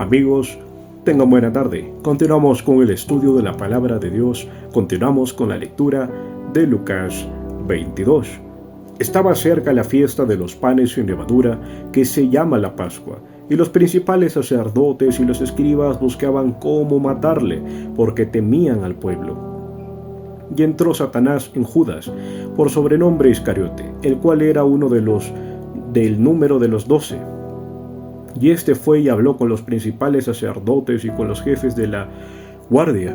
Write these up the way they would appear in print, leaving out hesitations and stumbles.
Amigos, tengan buena tarde. Continuamos con el estudio de la palabra de Dios. Continuamos con la lectura de Lucas 22. Estaba cerca la fiesta de los panes sin levadura, que se llama la Pascua, y los principales sacerdotes y los escribas buscaban cómo matarle, porque temían al pueblo. Y entró Satanás en Judas, por sobrenombre Iscariote, el cual era uno del número de los 12. Y este fue y habló con los principales sacerdotes y con los jefes de la guardia,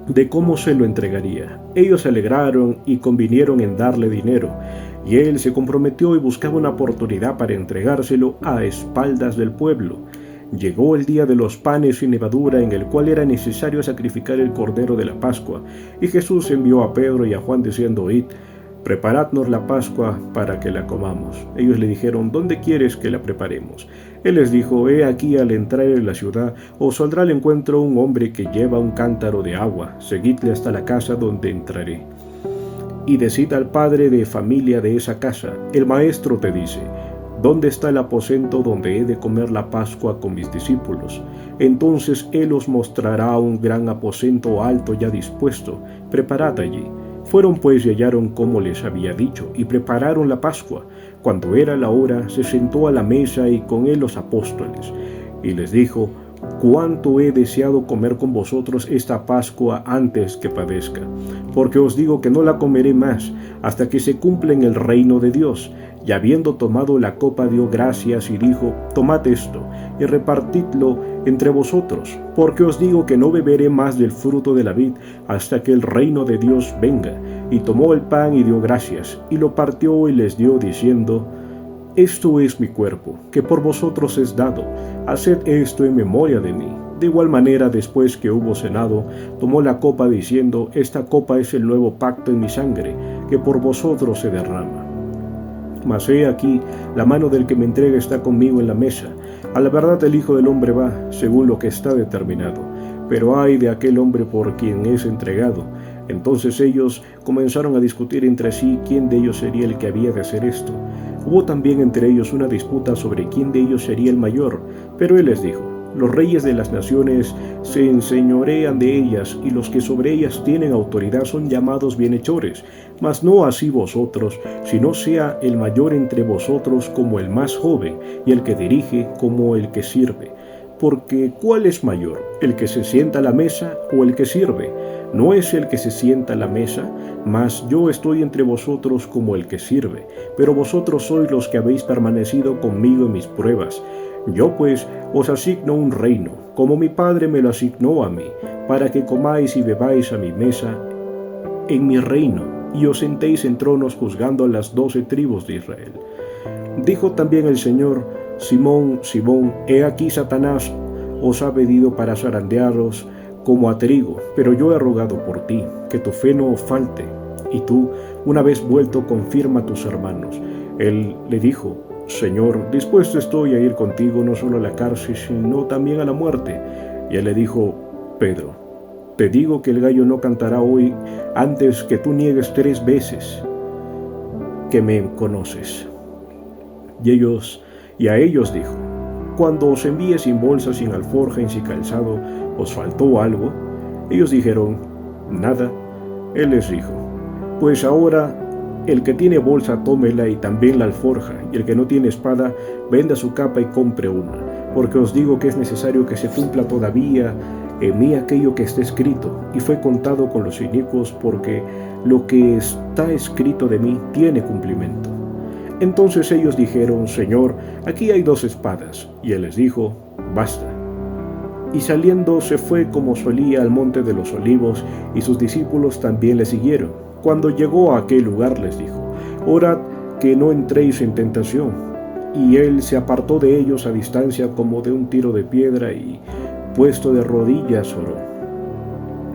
de cómo se lo entregaría. Ellos se alegraron y convinieron en darle dinero, y él se comprometió y buscaba una oportunidad para entregárselo a espaldas del pueblo. Llegó el día de los panes sin levadura, en el cual era necesario sacrificar el cordero de la Pascua, y Jesús envió a Pedro y a Juan diciendo: Id, preparadnos la Pascua para que la comamos. Ellos le dijeron: ¿Dónde quieres que la preparemos? Él les dijo: He aquí, al entrar en la ciudad, os saldrá al encuentro un hombre que lleva un cántaro de agua. Seguidle hasta la casa donde entraré. Y decid al padre de familia de esa casa: el maestro te dice, ¿dónde está el aposento donde he de comer la Pascua con mis discípulos? Entonces él os mostrará un gran aposento alto ya dispuesto. Preparad allí. Fueron pues y hallaron como les había dicho, y prepararon la Pascua. Cuando era la hora, se sentó a la mesa y con él los apóstoles. Y les dijo: cuánto he deseado comer con vosotros esta Pascua antes que padezca, porque os digo que no la comeré más, hasta que se cumpla en el reino de Dios. Y habiendo tomado la copa, dio gracias y dijo: tomad esto, y repartidlo entre vosotros, porque os digo que no beberé más del fruto de la vid, hasta que el reino de Dios venga. Y tomó el pan y dio gracias, y lo partió y les dio, diciendo: esto es mi cuerpo, que por vosotros es dado. Haced esto en memoria de mí. De igual manera, después que hubo cenado, tomó la copa, diciendo: esta copa es el nuevo pacto en mi sangre, que por vosotros se derrama. Mas he aquí, la mano del que me entrega está conmigo en la mesa. A la verdad el Hijo del Hombre va, según lo que está determinado. Pero ay de aquel hombre por quien es entregado. Entonces ellos comenzaron a discutir entre sí quién de ellos sería el que había de hacer esto. Hubo también entre ellos una disputa sobre quién de ellos sería el mayor. Pero él les dijo: los reyes de las naciones se enseñorean de ellas, y los que sobre ellas tienen autoridad son llamados bienhechores. Mas no así vosotros, sino sea el mayor entre vosotros como el más joven, y el que dirige como el que sirve. Porque ¿cuál es mayor, el que se sienta a la mesa o el que sirve? No es el que se sienta a la mesa, mas yo estoy entre vosotros como el que sirve. Pero vosotros sois los que habéis permanecido conmigo en mis pruebas. Yo pues os asigno un reino, como mi Padre me lo asignó a mí, para que comáis y bebáis a mi mesa en mi reino, y os sentéis en tronos juzgando a las 12 tribus de Israel. Dijo también el Señor: Simón, Simón, he aquí Satanás os ha pedido para zarandearos como a trigo, pero yo he rogado por ti, que tu fe no falte, y tú, una vez vuelto, confirma a tus hermanos. Él le dijo: Señor, dispuesto estoy a ir contigo no solo a la cárcel, sino también a la muerte. Y él le dijo: Pedro, te digo que el gallo no cantará hoy antes que tú niegues 3 veces que me conoces. Y a ellos dijo: cuando os envíe sin bolsa, sin alforja y sin calzado, ¿os faltó algo? Ellos dijeron: nada. Él les dijo: pues ahora el que tiene bolsa tómela y también la alforja, y el que no tiene espada venda su capa y compre una, porque os digo que es necesario que se cumpla todavía en mí aquello que está escrito. Y fue contado con los inicuos, porque lo que está escrito de mí tiene cumplimiento. Entonces ellos dijeron: Señor, aquí hay 2 espadas. Y él les dijo: basta. Y saliendo se fue como solía al monte de los olivos, y sus discípulos también le siguieron. Cuando llegó a aquel lugar les dijo: orad que no entréis en tentación. Y él se apartó de ellos a distancia como de un tiro de piedra, y puesto de rodillas oró,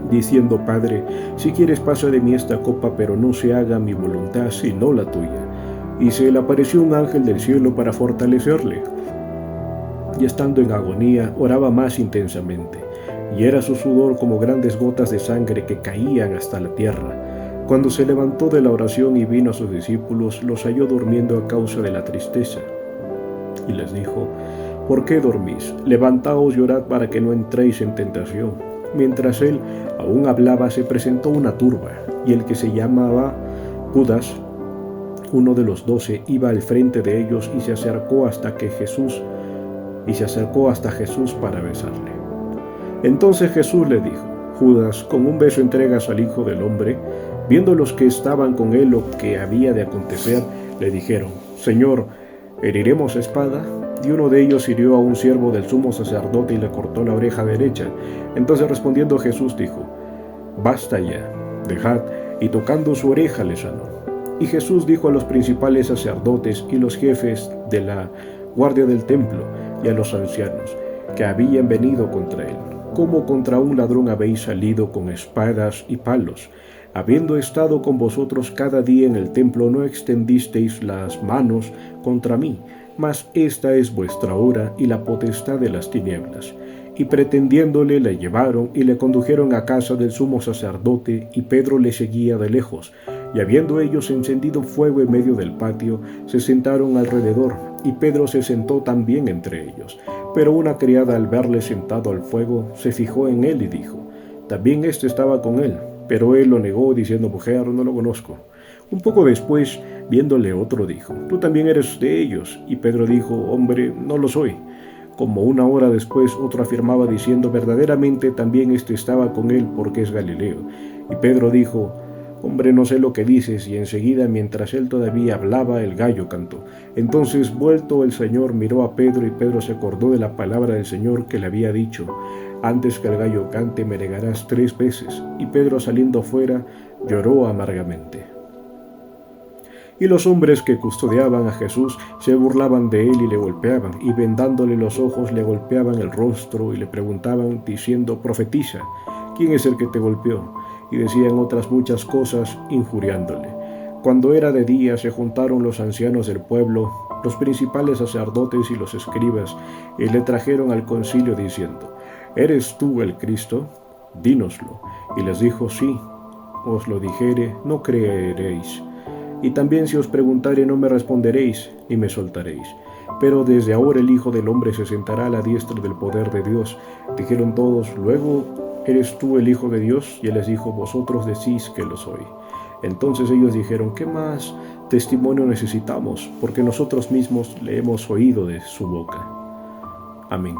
diciendo: Padre, si quieres pasa de mí esta copa, pero no se haga mi voluntad sino la tuya. Y se le apareció un ángel del cielo para fortalecerle. Y estando en agonía, oraba más intensamente, y era su sudor como grandes gotas de sangre que caían hasta la tierra. Cuando se levantó de la oración y vino a sus discípulos, los halló durmiendo a causa de la tristeza. Y les dijo: ¿por qué dormís? Levantaos y orad para que no entréis en tentación. Mientras él aún hablaba, se presentó una turba, y el que se llamaba Judas, uno de los 12, iba al frente de ellos y se acercó hasta Jesús para besarle. Entonces Jesús le dijo: Judas, ¿con un beso entregas al Hijo del Hombre? Viendo los que estaban con él lo que había de acontecer, le dijeron: Señor, ¿heriremos a espada? Y uno de ellos hirió a un siervo del sumo sacerdote y le cortó la oreja derecha. Entonces respondiendo Jesús dijo: Basta ya, dejad, y tocando su oreja le sanó. Y Jesús dijo a los principales sacerdotes y los jefes de la guardia del templo y a los ancianos que habían venido contra él: ¿Cómo contra un ladrón habéis salido con espadas y palos? Habiendo estado con vosotros cada día en el templo, no extendisteis las manos contra mí, mas esta es vuestra hora y la potestad de las tinieblas. Y pretendiéndole, le llevaron y le condujeron a casa del sumo sacerdote, y Pedro le seguía de lejos. Y habiendo ellos encendido fuego en medio del patio, se sentaron alrededor, y Pedro se sentó también entre ellos. Pero una criada, al verle sentado al fuego, se fijó en él y dijo: También éste estaba con él. Pero él lo negó, diciendo: Mujer, no lo conozco. Un poco después, viéndole otro, dijo: Tú también eres de ellos. Y Pedro dijo: Hombre, no lo soy. Como una hora después, otro afirmaba diciendo: Verdaderamente también éste estaba con él, porque es Galileo. Y Pedro dijo: Hombre, no sé lo que dices. Y enseguida, mientras él todavía hablaba, el gallo cantó. Entonces, vuelto el Señor, miró a Pedro, y Pedro se acordó de la palabra del Señor que le había dicho: Antes que el gallo cante, me negarás 3 veces. Y Pedro, saliendo fuera, lloró amargamente. Y los hombres que custodiaban a Jesús se burlaban de él y le golpeaban, y vendándole los ojos le golpeaban el rostro y le preguntaban diciendo: Profetiza, ¿quién es el que te golpeó? Y decían otras muchas cosas injuriándole. Cuando era de día, se juntaron los ancianos del pueblo, los principales sacerdotes y los escribas, y le trajeron al concilio diciendo: ¿Eres tú el Cristo? Dínoslo. Y les dijo: Sí, os lo dijere, no creeréis. Y también si os preguntare, no me responderéis, ni me soltaréis. Pero desde ahora el Hijo del Hombre se sentará a la diestra del poder de Dios. Dijeron todos: Luego, ¿eres tú el Hijo de Dios? Y él les dijo: Vosotros decís que lo soy. Entonces ellos dijeron: ¿Qué más testimonio necesitamos? Porque nosotros mismos le hemos oído de su boca. Amén.